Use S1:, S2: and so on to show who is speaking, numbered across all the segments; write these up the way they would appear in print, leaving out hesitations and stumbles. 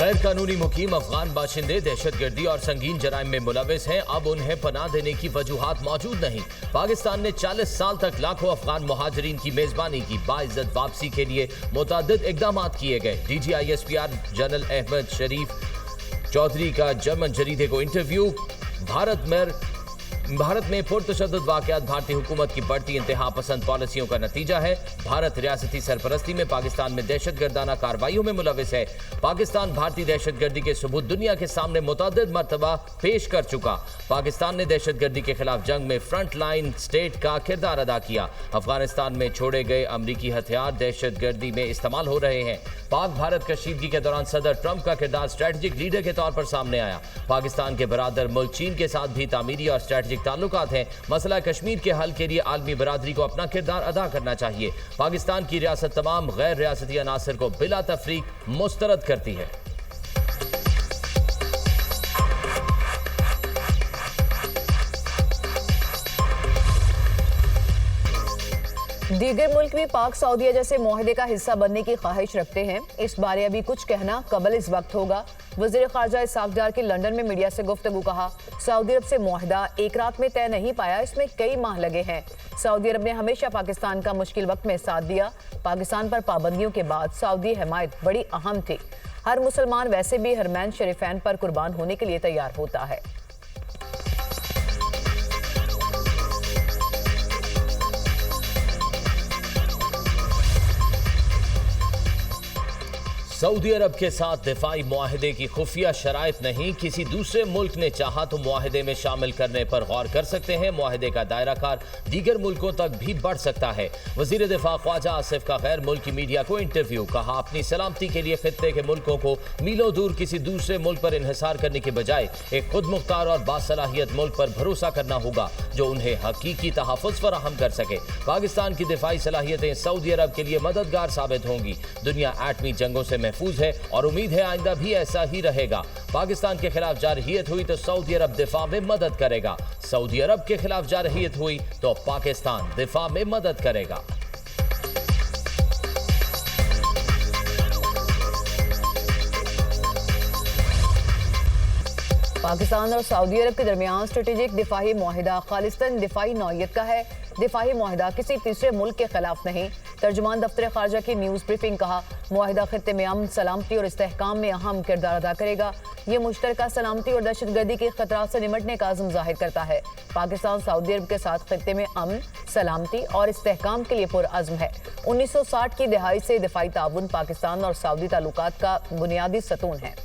S1: गैर कानूनी मुकीम अफगान बाशिंदे दहशतगर्दी और संगीन जराइम में मुलविस हैं। अब उन्हें पनाह देने की वजूहात मौजूद नहीं। पाकिस्तान ने 40 साल तक लाखों अफगान मुहाजिरीन की मेजबानी की। बाइज्जत वापसी के लिए मुतअद्दिद इकदाम किए गए। DGISPR जनरल अहमद शरीफ चौधरी का जर्मन जरीदे को इंटरव्यू। भारत में पुरतशद्दुद वाक़यात भारतीय हुकूमत की बढ़ती इंतहा पसंद पॉलिसियों का नतीजा है। भारत रियासती सरपरस्ती में पाकिस्तान में दहशतगर्दाना कार्रवाइयों में मुलविस है। पाकिस्तान भारतीय दहशतगर्दी के सबूत दुनिया के सामने मुतअद्दिद मरतबा पेश कर चुका। पाकिस्तान ने दहशतगर्दी के खिलाफ जंग में फ्रंट लाइन स्टेट का किरदार अदा किया। अफगानिस्तान में छोड़े गए अमरीकी हथियार दहशतगर्दी में इस्तेमाल हो रहे हैं। पाक भारत कशीदगी के दौरान सदर ट्रंप का किरदार स्ट्रेटेजिक लीडर के तौर पर सामने आया। पाकिस्तान के बरादर मुल्क चीन के साथ भी तामीरी और स्ट्रेटेजिक ताल्लुकात हैं। मसला कश्मीर के हल के लिए आलमी बरादरी को अपना किरदार अदा करना चाहिए। पाकिस्तान की रियासत तमाम गैर रियासती अनासर को बिला तफरीक मुस्तरद करती है।
S2: दीगर मुल्क भी पाक सऊदीया जैसे मुआहदे का हिस्सा बनने की ख्वाहिश रखते हैं। इस बारे अभी कुछ कहना कबल इस वक्त होगा। वज़ीर ख़ारजा इसहाक़ डार की लंदन में मीडिया से गुफ्तगू। कहा, सऊदी अरब से मुआहदा एक रात में तय नहीं पाया, इसमें कई माह लगे हैं। सऊदी अरब ने हमेशा पाकिस्तान का मुश्किल वक्त में साथ दिया। पाकिस्तान पर पाबंदियों के बाद सऊदी हमायत बड़ी अहम थी। हर मुसलमान वैसे भी हरमैन शरीफैन पर कुर्बान होने के लिए तैयार होता है।
S1: सऊदी अरब के साथ दिफाई मुआहदे की खुफिया शराइत नहीं। किसी दूसरे मुल्क ने चाहा तो मुआहदे में शामिल करने पर गौर कर सकते हैं। मुआहदे का दायरा कार दीगर मुल्कों तक भी बढ़ सकता है। वजीर दिफा ख्वाजा आसिफ का गैर मुल्की मीडिया को इंटरव्यू। कहा, अपनी सलामती के लिए खित्ते के मुल्कों को मीलों दूर किसी दूसरे मुल्क पर इन्हिसार करने के बजाय एक खुद मुख्तार और बासलाहियत मुल्क पर भरोसा करना होगा जो उन्हें हकीकी तहफ़्फ़ुज़ फराहम कर सके। पाकिस्तान की दिफाई सलाहियतें सऊदी अरब के लिए मददगार साबित होंगी। दुनिया एटमी जंगों से महफूज है और उम्मीद है आइंदा भी ऐसा ही रहेगा। पाकिस्तान के खिलाफ जारहियत हुई तो सऊदी अरब दिफा में मदद करेगा। सऊदी अरब के खिलाफ जारहियत हुई तो पाकिस्तान दिफा में मदद करेगा।
S2: पाकिस्तान और सऊदी अरब के दरमियान स्ट्रेटेजिक दिफाही मुआहिदा खालिस्तान दिफाई नौइयत का है। दिफाही मुआहिदा किसी तीसरे मुल्क के खिलाफ नहीं। तर्जुमान दफ्तर खारजा की न्यूज़ ब्रीफिंग। कहा, मुआहिदा खित्ते में अमन, सलामती और इस्तेहकाम में अहम किरदार अदा करेगा। ये मुश्तरका सलामती और दहशतगर्दी के खतरात से निमटने का अज़्म जाहिर करता है। पाकिस्तान सऊदी अरब के साथ खित्ते में अमन, सलामती और इस्तेहकाम के लिए पुरअज़्म है। 1960 की दहाई से दिफाई ताउन पाकिस्तान और सऊदी ताल्लुकात का बुनियादी सतून है।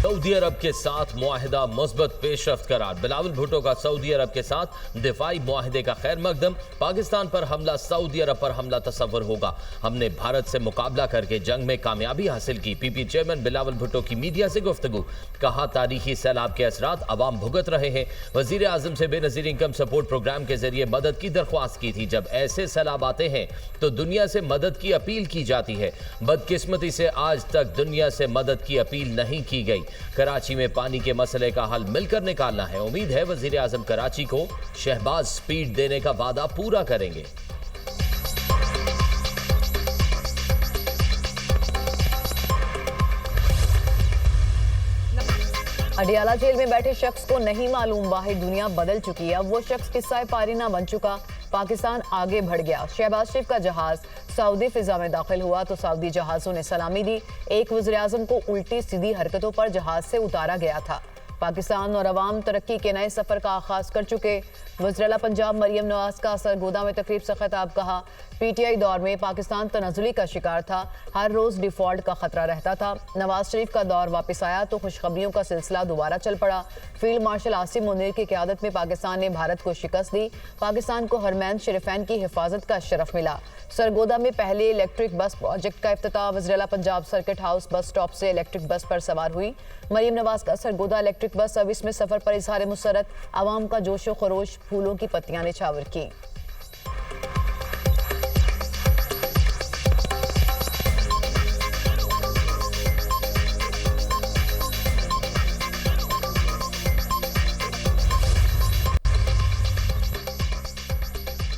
S1: सऊदी अरब के साथ मुआहिदा मुस्बत पेशरफ्त करार। बिलावल भुट्टो का सऊदी अरब के साथ दिफाई मुआहिदे का खैर मकदम। पाकिस्तान पर हमला सऊदी अरब पर हमला तस्वर होगा। हमने भारत से मुकाबला करके जंग में कामयाबी हासिल की। PP चेयरमैन बिलावल भुट्टो की मीडिया से गुफ्तगू। कहा, तारीखी सैलाब के असरात अवाम भुगत रहे हैं। वजीर आजम से बेनज़ीर इनकम सपोर्ट प्रोग्राम के जरिए मदद की दरख्वास्त की थी। जब ऐसे सैलाब आते हैं तो दुनिया से मदद की अपील की जाती है। बदकिस्मती से आज तक दुनिया से मदद की अपील नहीं की गई। कराची में पानी के मसले का हल मिलकर निकालना है। उम्मीद है वजीर आजम कराची को शहबाज स्पीड देने का वादा पूरा करेंगे।
S2: अडियाला जेल में बैठे शख्स को नहीं मालूम वाहिद दुनिया बदल चुकी है। अब वो शख्स किस्सा पारीना बन चुका। पाकिस्तान आगे बढ़ गया। शहबाज शरीफ का जहाज सऊदी फिजा में दाखिल हुआ तो सऊदी जहाज़ों ने सलामी दी। एक वज़ीर आज़म को उल्टी सीधी हरकतों पर जहाज से उतारा गया था। पाकिस्तान और अवाम तरक्की के नए सफ़र का आगाज़ कर चुके। वज़ीर पंजाब मरियम नवाज का सरगोदा में तकरीब से खिताब। कहा, PTI दौर में पाकिस्तान तनज़्ज़ुली का शिकार था। हर रोज़ डिफ़ॉल्ट का खतरा रहता था। नवाज शरीफ का दौर वापस आया तो खुशखबरियों का सिलसिला दोबारा चल पड़ा। फील्ड मार्शल आसिम मुनीर की क़यादत में पाकिस्तान ने भारत को शिकस्त दी। पाकिस्तान को हरमैन शरीफैन की हिफाजत का शरफ मिला। सरगोदा में पहले इलेक्ट्रिक बस प्रोजेक्ट का इफ्तिताह। वज़ीर Punjab circuit house bus stop से इलेक्ट्रिक बस पर सवार हुई मरियम नवाज का सरगोदा इलेक्ट्रिक बस सर्विस में सफ़र पर इजहार मुसरत। आवाम का जोशो खरोश, फूलों की पत्तियां निछावर की।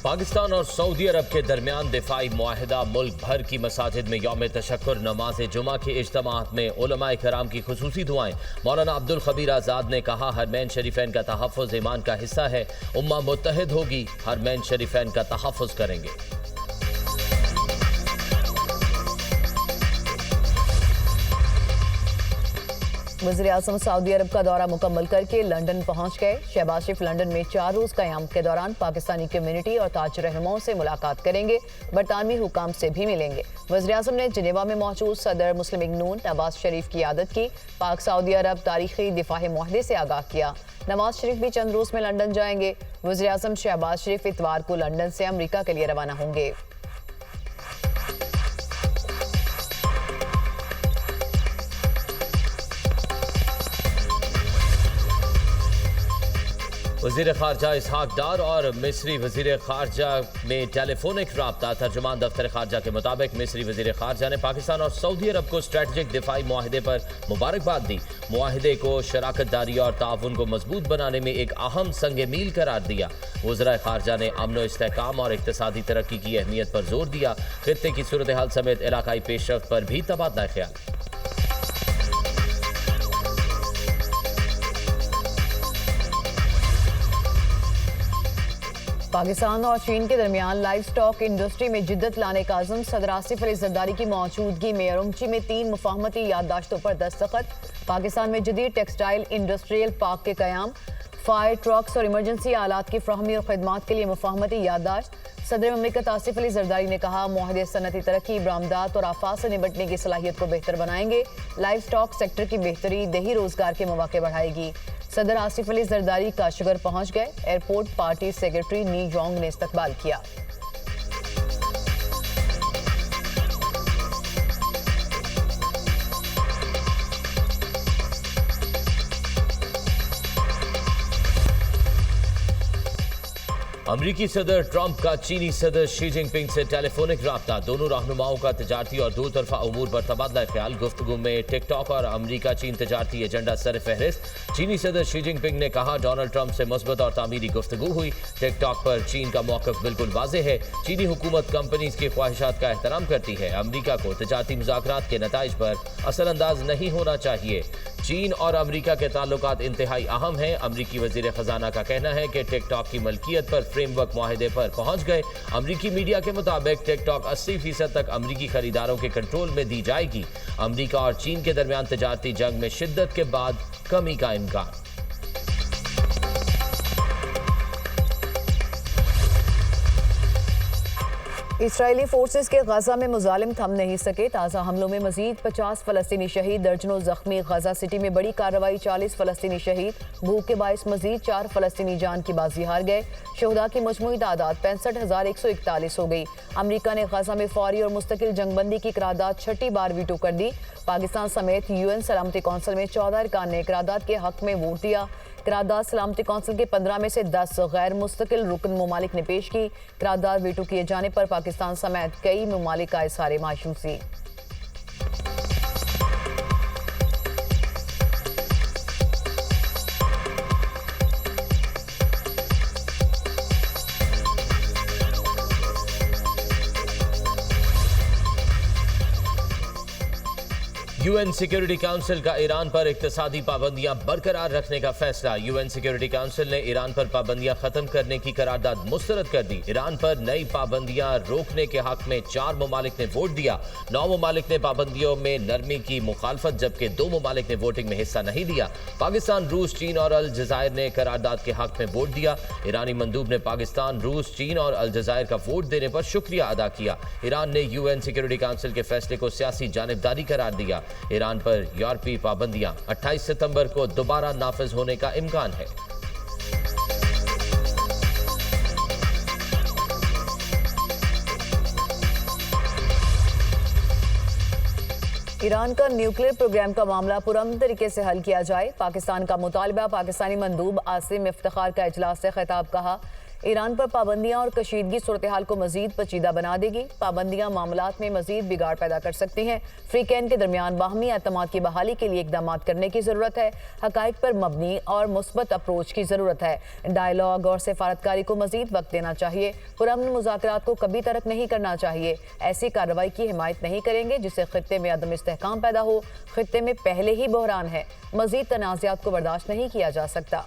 S1: पाकिस्तान और सऊदी अरब के दरमियान दिफाई मुआहिदा। मुल्क भर की मसाजिद में यौम तशक्कुर नमाज जुमा के इज्तिमाअत में उलमाए कराम की खुसूसी दुआएं। मौलाना अब्दुल खबीर आज़ाद ने कहा, हरमैन शरीफैन का तहफ़्फ़ुज़ ईमान का हिस्सा है। उम्मा मुत्तहिद होगी, हरमैन शरीफैन का तहफ़्फ़ुज़ करेंगे।
S2: वज़ीर-ए-आज़म सऊदी अरब का दौरा मुकम्मल करके लंदन पहुंच गए। शहबाज शरीफ लंदन में 4 रोज़ क़याम के दौरान पाकिस्तानी कम्युनिटी और ताज रहनुमाओं से मुलाकात करेंगे। बरतानवी हुकाम से भी मिलेंगे। वज़ीर-ए-आज़म ने जिनेवा में मौजूद सदर मुस्लिम लीग नून नवाज शरीफ की आदत की। पाक सऊदी अरब तारीखी दिफाही मुआहदे से आगाह किया। नवाज शरीफ भी चंद रोज़ में लंदन जाएंगे। वज़ीर-ए-आज़म शहबाज शरीफ इतवार को लंदन से अमरीका के लिए रवाना होंगे।
S1: वज़ीर ख़ारजा इसहाक डार और मिस्री वज़ीर ख़ारजा में टेलीफोनिक राब्ता। तर्जुमान दफ्तर ख़ारजा के मुताबिक मिस्री वज़ीर ख़ारजा ने पाकिस्तान और सऊदी अरब को स्ट्रेटजिक दिफाई मुआहिदे पर मुबारकबाद दी। मुआहिदे को शराकत दारी और ताउन को मजबूत बनाने में एक अहम संग मील करार दिया। वज़राए ख़ारजा ने अमन व इस्तेहकाम और इक़्तिसादी तरक्की की अहमियत पर जोर दिया। खित्ते की सूरत हाल समेत इलाकाई पेशरफ्त पर भी तबादला ख्याल।
S2: पाकिस्तान और चीन के दरमियान लाइव स्टॉक इंडस्ट्री में जिद्दत लाने का अज़म। सदर आसिफ अली ज़रदारी की मौजूदगी में उरुमची में 3 मुफाहमती याददाश्तों पर दस्तखत। पाकिस्तान में जदीद टेक्सटाइल इंडस्ट्रियल पार्क के क़याम, फायर ट्रक्स और इमरजेंसी आलात की फ्राहमी और खदमात के लिए मुफाहमती याददाश्त। सदर ममलिकत आसिफ अली ज़रदारी ने कहा, मुआहदे सनती तरक्की, बरामदात और आफात से निपटने की सलाहियत को बेहतर बनाएंगे। लाइव स्टॉक सेक्टर की बेहतरी देही रोजगार के मौके बढ़ाएगी। सदर आसिफ अली ज़रदारी काशगर पहुंच गए। एयरपोर्ट पार्टी सेक्रेटरी नी जोंग ने इस्तकबाल किया।
S1: अमरीकी सदर ट्रंप का चीनी सदर शी जिनपिंग से टेलीफोनिक राब्ता। दोनों रहनुमाओं का तजारती और दो तरफा उमूर पर तबादला ख्याल। गुफ्तगू में टिकटॉक और अमरीका चीन तजारती एजेंडा सर फहरिस्त। चीनी सदर शी जिनपिंग ने कहा, डोनाल्ड ट्रंप से मुस्बत और तामीरी गुफ्तगू हुई। टिकटॉक पर चीन का मौक़िफ़ बिल्कुल वाज़ेह है। चीनी हुकूमत कंपनीज की ख्वाहिशात का एहतराम करती है। अमरीका को तजारती मुज़ाकरात के नताइज पर असरअंदाज नहीं होना चाहिए। चीन और अमरीका के ताल्लुकात इंतहाई अहम हैं। अमरीकी वज़ीर ख़जाना का कहना है कि टिकटॉक की मलकियत पर फ्रेमवर्क मुआहिदे पर पहुंच गए। अमरीकी मीडिया के मुताबिक टिकटॉक 80% तक अमरीकी खरीदारों के कंट्रोल में दी जाएगी। अमरीका और चीन के दरमियान तजारती जंग में शिद्दत के बाद कमी का इम्कान।
S2: इसराइली फोर्सेस के गजा में मुजालिम थम नहीं सके। ताज़ा हमलों में मजीद 50 फ़लस्तीनी शहीद, दर्जनों जख्मी। गजा सिटी में बड़ी कार्रवाई, 40 फ़लस्तीनी शहीद। भूख के बायस मजीद 4 फ़लस्तीनी जान की बाजी हार गए। शहदा की मजमूई तादाद 65,141 हो गई। अमरीका ने गजा में फौरी और मुस्तकिल जंगबंदी की करारदाद 6ठी बार वीटो कर दी। पाकिस्तान समेत UN सलामती कौंसिल में 14 अरकान ने करारदाद के हक में वोट दिया। करारदाद सलामती कौंसिल के 15 में से 10 गैर मुस्तकिल रुकन ममालिक ने पेश की। करारदाद वीटो किए जाने पर पाकिस्तान समेत कई ममालिक का इज़हार मायूसी।
S1: UN सिक्योरिटी काउंसिल का ईरान पर इक्तिसादी पाबंदियां बरकरार रखने का फैसला। UN सिक्योरिटी काउंसिल ने ईरान पर पाबंदियां खत्म करने की करारदाद मुस्तरद कर दी। ईरान पर नई पाबंदियां रोकने के हक में 4 ममालिक ने वोट दिया। 9 ममालिक ने पाबंदियों में नरमी की मुखालफत, जबकि 2 ममालिक ने वोटिंग में हिस्सा नहीं लिया। पाकिस्तान, रूस, चीन और अल जज़ायर ने करारदाद के हक में वोट दिया। ईरानी मंदूब ने पाकिस्तान, रूस, चीन और अल जज़ायर का वोट देने पर शुक्रिया अदा किया। ईरान ने UN सिक्योरिटी काउंसिल के फैसले को सियासी जानिबदारी करार दिया। ईरान पर यूरोपीय पाबंदियां 28 सितंबर को दोबारा नाफिज होने का इम्कान है।
S2: ईरान का न्यूक्लियर प्रोग्राम का मामला पुरअमन तरीके से हल किया जाए। पाकिस्तान का मुतालबा। पाकिस्तानी मंदूब आसिम इफ्तिखार का इजलास से खिताब। कहा, ईरान पर पाबंदियां और कशीदगी सूरत हाल को मजीद पेचीदा बना देगी। पाबंदियां मामलात में मजीद बिगाड़ पैदा कर सकती हैं। फ्रीकैन के दरमियान बाहमी एतमाद की बहाली के लिए इकदाम करने की जरूरत है। हकाइक पर मबनी और मुस्बत अप्रोच की जरूरत है। डायलॉग और सिफारतकारी को मजीद वक्त देना चाहिए। पुरअमन मुज़ाकरात को कभी तर्क नहीं करना चाहिए। ऐसी कार्रवाई की हिमायत नहीं करेंगे जिससे खित्ते में अदम इस्तेहकाम पैदा हो। खित्ते में पहले ही बहरान है। मजीद तनाज़ात को बर्दाश्त नहीं किया जा सकता।